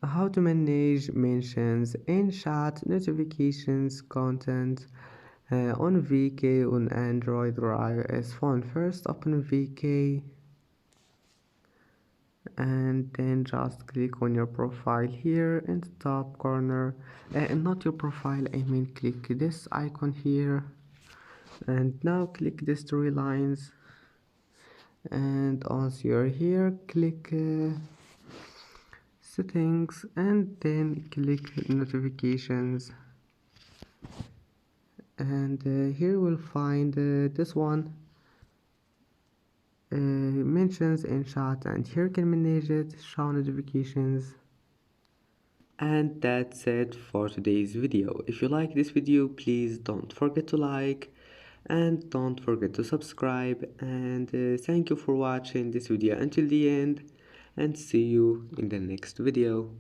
how to manage mentions in chat, notifications, content on VK on Android or iOS phone. First open VK and then just click on your profile here in the top corner, and not your profile, I mean click this icon here, and now click the storylines, and once you're here click settings and then click notifications, and here we'll find this one, mentions in chat, and here can manage it, show notifications. And that's it for today's video. If you like this video, please don't forget to like and don't forget to subscribe, and thank you for watching this video until the end, and see you in the next video.